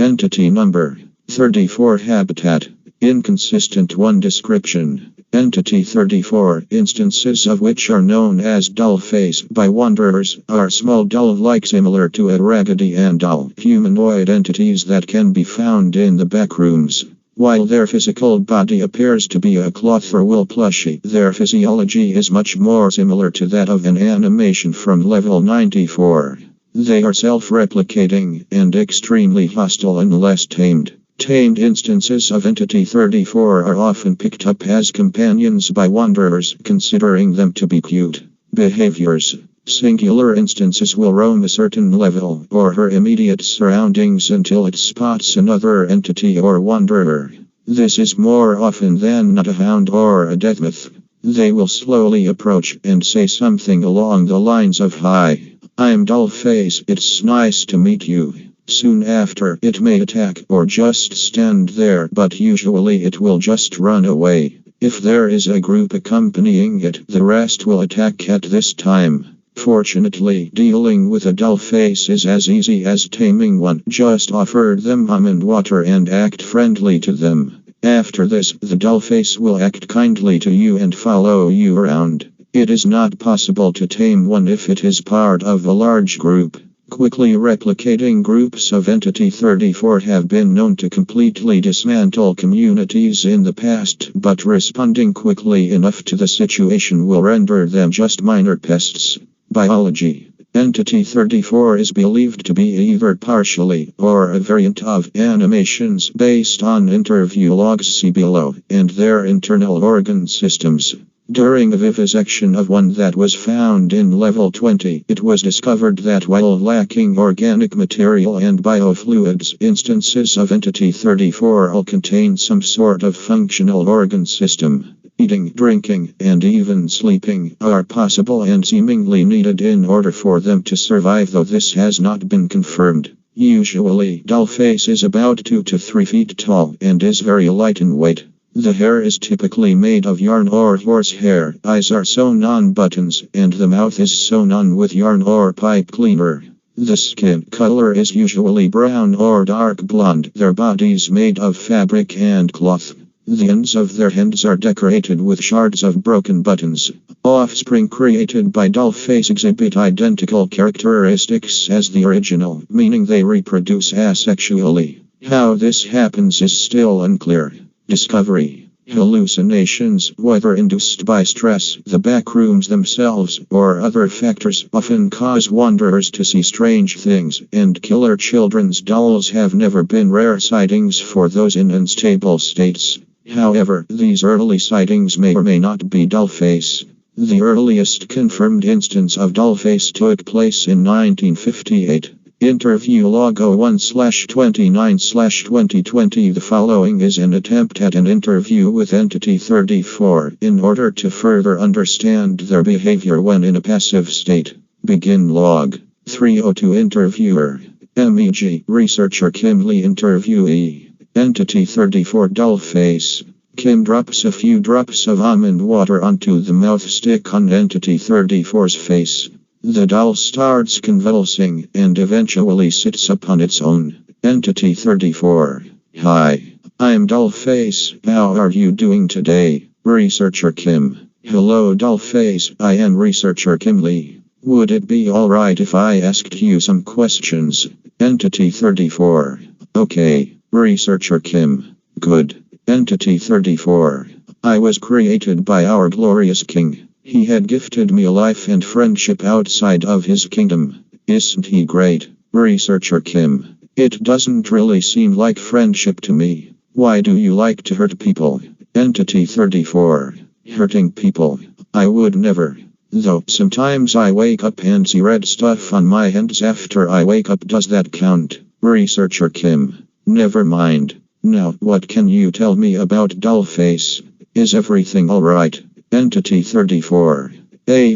Entity number 34. Habitat inconsistent. 1. Description. Entity 34, instances of which are known as dollface by wanderers, are small doll-like similar to a raggedy Ann doll humanoid entities that can be found in the backrooms. While their physical body appears to be a cloth or wool plushie, their physiology is much more similar to that of an animation from level 94. They are self-replicating and extremely hostile unless tamed. Tamed instances of Entity 34 are often picked up as companions by wanderers, considering them to be cute. Behaviors. Singular instances will roam a certain level or her immediate surroundings until it spots another entity or wanderer. This is more often than not a hound or a deathmoth. They will slowly approach and say something along the lines of, "Hi, I'm Dollface, it's nice to meet you." Soon after, it may attack or just stand there, but usually it will just run away. If there is a group accompanying it, the rest will attack at this time. Fortunately, dealing with a dollface is as easy as taming one. Just offer them almond water and act friendly to them. After this, the dollface will act kindly to you and follow you around. It is not possible to tame one if it is part of a large group. Quickly replicating groups of Entity 34 have been known to completely dismantle communities in the past, but responding quickly enough to the situation will render them just minor pests. Biology. Entity 34 is believed to be either partially or a variant of animations based on interview logs see below and their internal organ systems. During a vivisection of one that was found in level 20, it was discovered that while lacking organic material and biofluids, instances of Entity 34 all contain some sort of functional organ system. Eating, drinking, and even sleeping are possible and seemingly needed in order for them to survive, though this has not been confirmed. Usually, dollface is about 2 to 3 feet tall and is very light in weight. The hair is typically made of yarn or horsehair, eyes are sewn on buttons, and the mouth is sewn on with yarn or pipe cleaner. The skin color is usually brown or dark blonde, their bodies made of fabric and cloth. The ends of their hands are decorated with shards of broken buttons. Offspring created by dollface exhibit identical characteristics as the original, meaning they reproduce asexually. How this happens is still unclear. Discovery. Hallucinations, whether induced by stress, the backrooms themselves, or other factors, often cause wanderers to see strange things, and killer children's dolls have never been rare sightings for those in unstable states. However, these early sightings may or may not be dollface. The earliest confirmed instance of dollface took place in 1958. Interview log 01/29/2020. The following is an attempt at an interview with Entity 34 in order to further understand their behavior when in a passive state. Begin log 302. Interviewer MEG Researcher Kim Lee. Interviewee Entity 34 Dollface. Kim drops a few drops of almond water onto the mouth stick on Entity 34's face. The doll starts convulsing and eventually sits up on its own. Entity 34. Hi, I'm Dollface. How are you doing today? Researcher Kim. Hello Dollface, I am Researcher Kim Lee. Would it be alright if I asked you some questions? Entity 34. Okay. Researcher Kim. Good. Entity 34. I was created by our glorious king. He had gifted me a life and friendship outside of his kingdom. Isn't he great? Researcher Kim. It doesn't really seem like friendship to me. Why do you like to hurt people? Entity 34. Hurting people? I would never. Though sometimes I wake up and see red stuff on my hands after I wake up. Does that count? Researcher Kim. Never mind. Now, what can you tell me about Dollface? Is everything alright? Entity 34. AGHHH.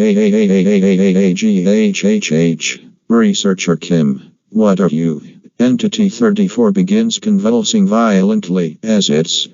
Researcher Kim. What are you? Entity 34 begins convulsing violently as its